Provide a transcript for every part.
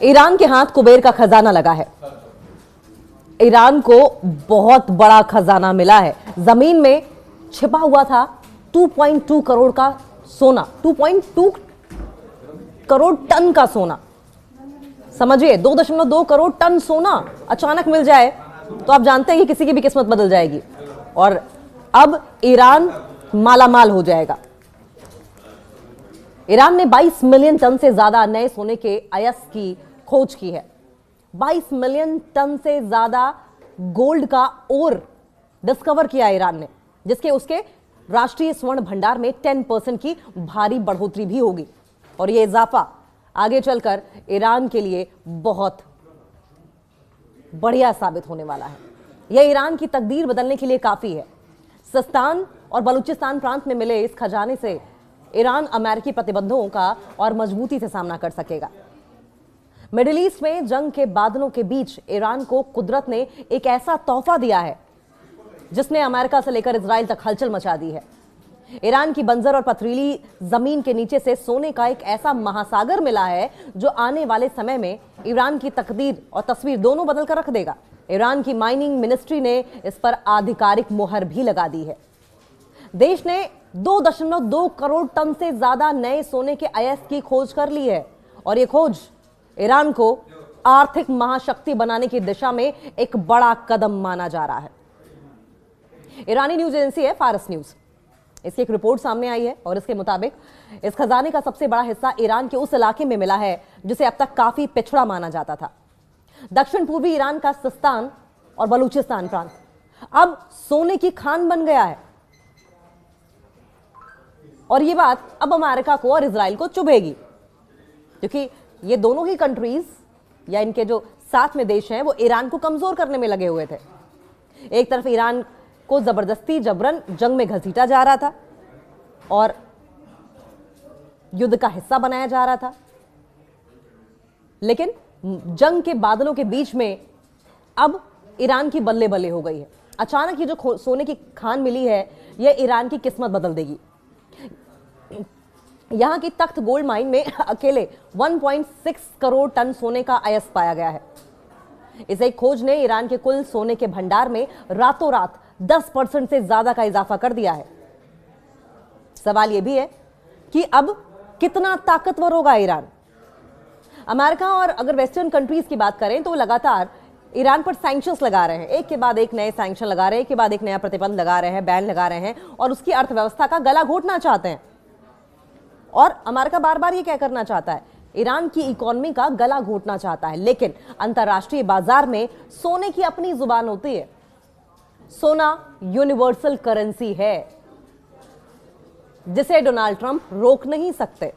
Iran के हाथ कुबेर का खजाना लगा है। ईरान को बहुत बड़ा खजाना मिला है। जमीन में छिपा हुआ था 2.2 करोड़ का सोना, 2.2 करोड़ टन का सोना। समझिए, 2.2 करोड़ टन सोना अचानक मिल जाए तो आप जानते हैं कि किसी की भी किस्मत बदल जाएगी और अब ईरान मालामाल हो जाएगा। ईरान ने 22 मिलियन टन से ज्यादा नए सोने के अयस्क की खोज की है। 22 मिलियन टन से ज्यादा गोल्ड का ओर डिस्कवर किया ईरान ने, जिसके उसके राष्ट्रीय स्वर्ण भंडार में 10% की भारी बढ़ोतरी भी होगी और यह इजाफा आगे चलकर ईरान के लिए बहुत बढ़िया साबित होने वाला है। यह ईरान की तकदीर बदलने के लिए काफी है। सिस्तान और बलूचिस्तान प्रांत में मिले इस खजाने से ईरान अमेरिकी प्रतिबंधों का और मजबूती से सामना कर सकेगा। मिडिल ईस्ट में जंग के बादलों के बीच ईरान को कुदरत ने एक ऐसा तोहफा दिया है जिसने अमेरिका से लेकर इजराइल तक हलचल मचा दी है। ईरान की बंजर और पथरीली जमीन के नीचे से सोने का एक ऐसा महासागर मिला है जो आने वाले समय में ईरान की तकदीर और तस्वीर दोनों बदल कर रख देगा। ईरान की माइनिंग मिनिस्ट्री ने इस पर आधिकारिक मुहर भी लगा दी है। देश ने 2.2 करोड़ टन से ज्यादा नए सोने के अयस्क की खोज कर ली है और यह खोज ईरान को आर्थिक महाशक्ति बनाने की दिशा में एक बड़ा कदम माना जा रहा है। ईरानी न्यूज एजेंसी है फारस न्यूज, इसकी एक रिपोर्ट सामने आई है और इसके मुताबिक इस खजाने का सबसे बड़ा हिस्सा ईरान के उस इलाके में मिला है जिसे अब तक काफी पिछड़ा माना जाता था। दक्षिण पूर्वी ईरान का सिस्तान और बलूचिस्तान प्रांत अब सोने की खान बन गया है और यह बात अब अमेरिका को और इजराइल को चुभेगी, क्योंकि ये दोनों ही कंट्रीज या इनके जो साथ में देश हैं वो ईरान को कमजोर करने में लगे हुए थे। एक तरफ ईरान को जबरदस्ती जबरन जंग में घसीटा जा रहा था और युद्ध का हिस्सा बनाया जा रहा था, लेकिन जंग के बादलों के बीच में अब ईरान की बल्ले बल्ले हो गई है। अचानक ये जो सोने की खान मिली है यह ईरान की किस्मत बदल देगी। यहां की तख्त गोल्ड माइन में अकेले 1.6 करोड़ टन सोने का अयस्क पाया गया है। इस एक खोज ने ईरान के कुल सोने के भंडार में रातों रात 10% से ज्यादा का इजाफा कर दिया है। सवाल यह भी है कि अब कितना ताकतवर होगा ईरान। अमेरिका और अगर वेस्टर्न कंट्रीज की बात करें तो लगातार ईरान पर सैंक्शंस लगा रहे हैं, एक के बाद एक नए सैंक्शन लगा रहे हैं, एक के बाद एक नया प्रतिबंध लगा रहे हैं, बैन लगा रहे हैं और उसकी अर्थव्यवस्था का गला घोटना चाहते हैं। और अमेरिका बार बार ये क्या करना चाहता है, ईरान की इकोनॉमी का गला घोटना चाहता है। लेकिन अंतरराष्ट्रीय बाजार में सोने की अपनी जुबान होती है। सोना यूनिवर्सल करेंसी है जिसे डोनाल्ड ट्रंप रोक नहीं सकते।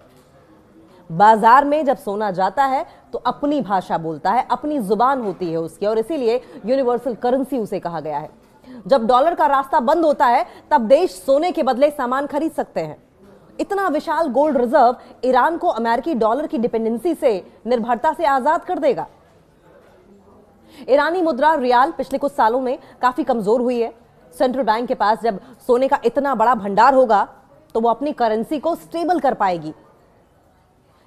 बाजार में जब सोना जाता है तो अपनी भाषा बोलता है, अपनी जुबान होती है उसकी और इसीलिए यूनिवर्सल करेंसी उसे कहा गया है। जब डॉलर का रास्ता बंद होता है तब देश सोने के बदले सामान खरीद सकते हैं। इतना विशाल गोल्ड रिजर्व ईरान को अमेरिकी डॉलर की डिपेंडेंसी से, निर्भरता से आजाद कर देगा। ईरानी मुद्रा रियाल पिछले कुछ सालों में काफी कमजोर हुई है। सेंट्रल बैंक के पास जब सोने का इतना बड़ा भंडार होगा तो वो अपनी करेंसी को स्टेबल कर पाएगी।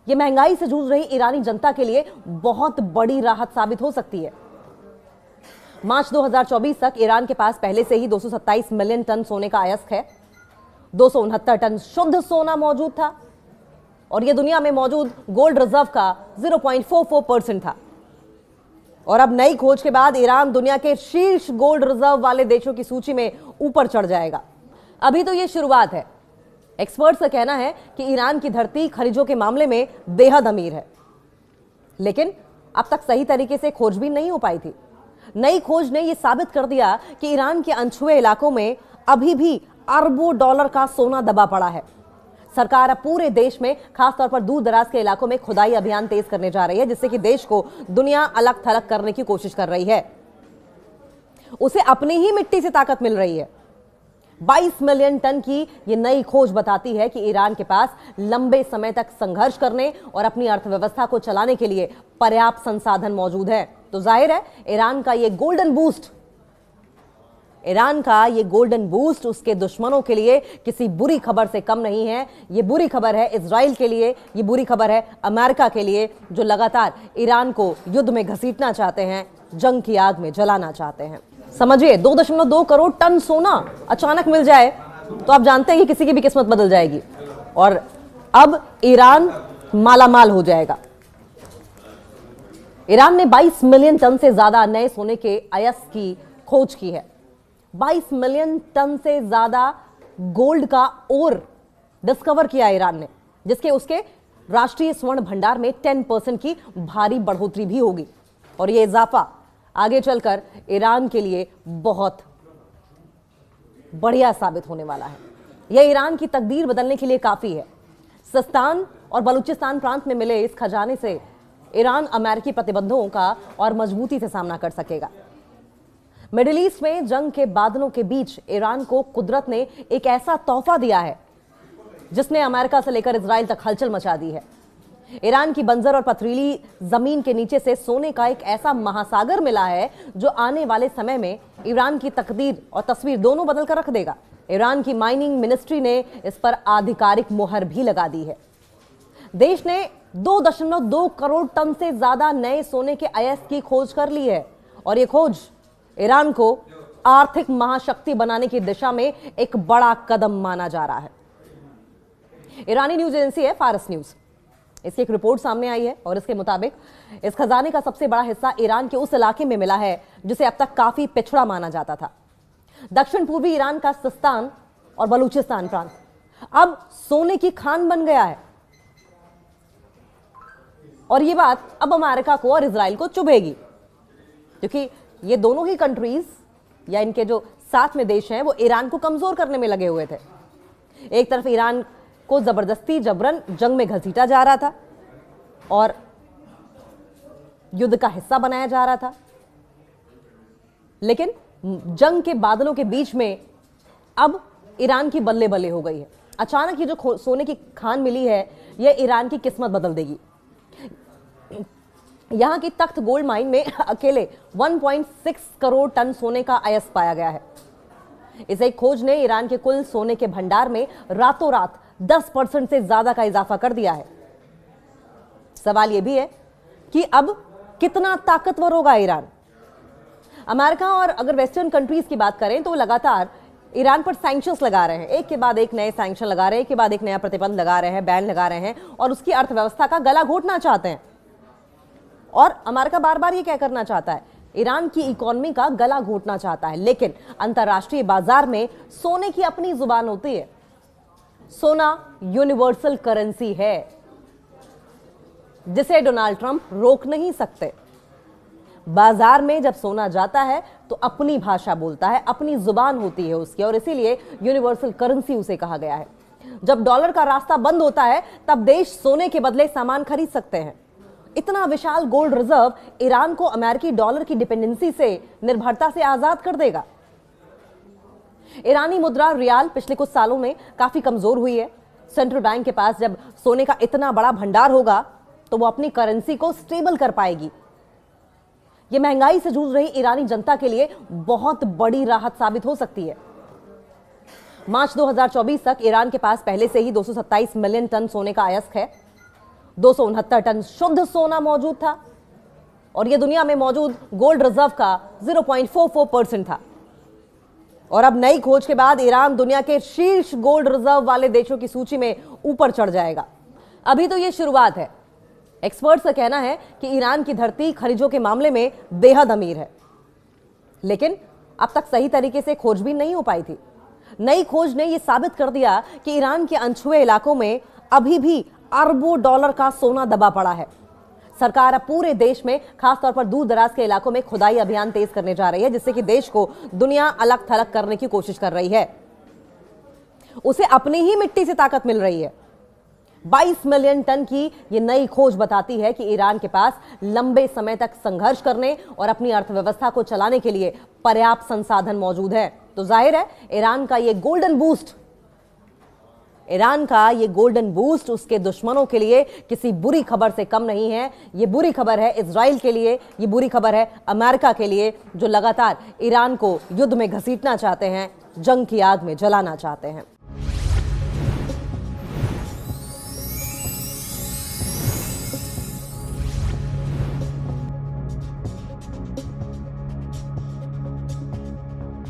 ये महंगाई से जूझ रही ईरानी जनता के लिए बहुत बड़ी राहत साबित हो सकती है। मार्च 2024 तक ईरान के पास पहले से ही 227 मिलियन टन सोने का अयस्क है। 269 टन शुद्ध सोना मौजूद था और यह दुनिया में मौजूद गोल्ड रिजर्व का 0.44% था। और अब नई खोज के बाद ईरान दुनिया के शीर्ष गोल्ड रिजर्व वाले देशों की सूची में ऊपर चढ़ जाएगा। अभी तो यह शुरुआत है। एक्सपर्ट्स का कहना है कि ईरान की धरती खनिजों के मामले में बेहद अमीर है, लेकिन अब तक सही तरीके से खोजबीन नहीं हो पाई थी। नई खोज ने यह साबित कर दिया कि ईरान के अनछुए इलाकों में अभी भी अरबों डॉलर का सोना दबा पड़ा है। सरकार अब पूरे देश में, खासतौर पर दूर दराज के इलाकों में खुदाई अभियान तेज करने जा रही है, जिससे कि देश को दुनिया अलग थलग करने की कोशिश कर रही है। उसे अपनी ही मिट्टी से ताकत मिल रही है। 22 मिलियन टन की यह नई खोज बताती है कि ईरान के पास लंबे समय तक संघर्ष करने और अपनी अर्थव्यवस्था को चलाने के लिए पर्याप्त संसाधन मौजूद है। तो जाहिर है ईरान का यह गोल्डन बूस्ट ईरान का ये गोल्डन बूस्ट उसके दुश्मनों के लिए किसी बुरी खबर से कम नहीं है। ये बुरी खबर है इजराइल के लिए, ये बुरी खबर है अमेरिका के लिए, जो लगातार ईरान को युद्ध में घसीटना चाहते हैं, जंग की आग में जलाना चाहते हैं। समझिए 2.2 करोड़ टन सोना अचानक मिल जाए तो आप जानते हैं कि किसी की भी किस्मत बदल जाएगी और अब ईरान मालामाल हो जाएगा। ईरान ने 22 मिलियन टन से ज्यादा नए सोने के अयस्क की खोज की है। 22 मिलियन टन से ज्यादा गोल्ड का ओर डिस्कवर किया ईरान ने, जिसके उसके राष्ट्रीय स्वर्ण भंडार में 10% की भारी बढ़ोतरी भी होगी और यह इजाफा आगे चलकर ईरान के लिए बहुत बढ़िया साबित होने वाला है। यह ईरान की तकदीर बदलने के लिए काफी है। सिस्तान और बलूचिस्तान प्रांत में मिले इस खजाने से ईरान अमेरिकी प्रतिबंधों का और मजबूती से सामना कर सकेगा। मिडिल ईस्ट में जंग के बादलों के बीच ईरान को कुदरत ने एक ऐसा तोहफा दिया है जिसने अमेरिका से लेकर इजराइल तक हलचल मचा दी है। ईरान की बंजर और पथरीली जमीन के नीचे से सोने का एक ऐसा महासागर मिला है जो आने वाले समय में ईरान की तकदीर और तस्वीर दोनों बदल कर रख देगा। ईरान की माइनिंग मिनिस्ट्री ने इस पर आधिकारिक मुहर भी लगा दी है। देश ने 2.2 करोड़ टन से ज्यादा नए सोने के अयस्क की खोज कर ली है और यह खोज ईरान को आर्थिक महाशक्ति बनाने की दिशा में एक बड़ा कदम माना जा रहा है। ईरानी न्यूज एजेंसी है फारस न्यूज, इसकी एक रिपोर्ट सामने आई है और इसके मुताबिक इस खजाने का सबसे बड़ा हिस्सा ईरान के उस इलाके में मिला है जिसे अब तक काफी पिछड़ा माना जाता था। दक्षिण पूर्वी ईरान का सिस्तान और बलूचिस्तान प्रांत अब सोने की खान बन गया है और यह बात अब अमेरिका को और इजराइल को चुभेगी, क्योंकि ये दोनों ही कंट्रीज या इनके जो साथ में देश हैं वो ईरान को कमजोर करने में लगे हुए थे। एक तरफ ईरान को जबरदस्ती जबरन जंग में घसीटा जा रहा था और युद्ध का हिस्सा बनाया जा रहा था, लेकिन जंग के बादलों के बीच में अब ईरान की बल्ले बल्ले हो गई है। अचानक ये जो सोने की खान मिली है यह ईरान की किस्मत बदल देगी। यहां की तख्त गोल्ड माइन में अकेले 1.6 करोड़ टन सोने का अयस्क पाया गया है। इस एक खोज ने ईरान के कुल सोने के भंडार में रातों रात 10% से ज्यादा का इजाफा कर दिया है। सवाल यह भी है कि अब कितना ताकतवर होगा ईरान। अमेरिका और अगर वेस्टर्न कंट्रीज की बात करें तो लगातार ईरान पर सैंक्शंस लगा रहे हैं, एक के बाद एक नए सैंक्शन लगा रहे हैं, एक के बाद एक नया प्रतिबंध लगा रहे हैं, बैन लगा रहे हैं और उसकी अर्थव्यवस्था का गला घोटना चाहते हैं। और अमेरिका बार बार ये क्या करना चाहता है, ईरान की इकोनॉमी का गला घोटना चाहता है। लेकिन अंतरराष्ट्रीय बाजार में सोने की अपनी जुबान होती है। सोना यूनिवर्सल करेंसी है जिसे डोनाल्ड ट्रंप रोक नहीं सकते। बाजार में जब सोना जाता है तो अपनी भाषा बोलता है, अपनी जुबान होती है उसकी और इसीलिए यूनिवर्सल करेंसी उसे कहा गया है। जब डॉलर का रास्ता बंद होता है तब देश सोने के बदले सामान खरीद सकते हैं। इतना विशाल गोल्ड रिजर्व ईरान को अमेरिकी डॉलर की डिपेंडेंसी से, निर्भरता से आजाद कर देगा। ईरानी मुद्रा रियाल पिछले कुछ सालों में काफी कमजोर हुई है। सेंट्रल बैंक के पास जब सोने का इतना बड़ा भंडार होगा तो वो अपनी करेंसी को स्टेबल कर पाएगी। यह महंगाई से जूझ रही ईरानी जनता के लिए बहुत बड़ी राहत साबित हो सकती है। मार्च 2024 तक ईरान के पास पहले से ही 227 मिलियन टन सोने का अयस्क है। 269 टन शुद्ध सोना मौजूद था और यह दुनिया में मौजूद गोल्ड रिजर्व का 0.44% था। और अब नई खोज के बाद ईरान दुनिया के शीर्ष गोल्ड रिजर्व वाले देशों की सूची में ऊपर चढ़ जाएगा। अभी तो यह शुरुआत है। एक्सपर्ट्स का कहना है कि ईरान की धरती खनिजों के मामले में बेहद अमीर है, लेकिन अब तक सही तरीके से खोजबीन नहीं हो पाई थी। नई खोज ने यह साबित कर दिया कि ईरान के अनछुए इलाकों में अभी भी अरबों डॉलर का सोना दबा पड़ा है। सरकार अब पूरे देश में, खासतौर पर दूर दराज के इलाकों में खुदाई अभियान तेज करने जा रही है, जिससे कि देश को दुनिया अलग थलग करने की कोशिश कर रही है। उसे अपनी ही मिट्टी से ताकत मिल रही है। 22 मिलियन टन की यह नई खोज बताती है कि ईरान के पास लंबे समय तक संघर्ष करने और अपनी अर्थव्यवस्था को चलाने के लिए पर्याप्त संसाधन मौजूद है। तो जाहिर है ईरान का यह गोल्डन बूस्ट ईरान का ये गोल्डन बूस्ट उसके दुश्मनों के लिए किसी बुरी खबर से कम नहीं है। ये बुरी खबर है इजराइल के लिए, ये बुरी खबर है अमेरिका के लिए, जो लगातार ईरान को युद्ध में घसीटना चाहते हैं, जंग की आग में जलाना चाहते हैं।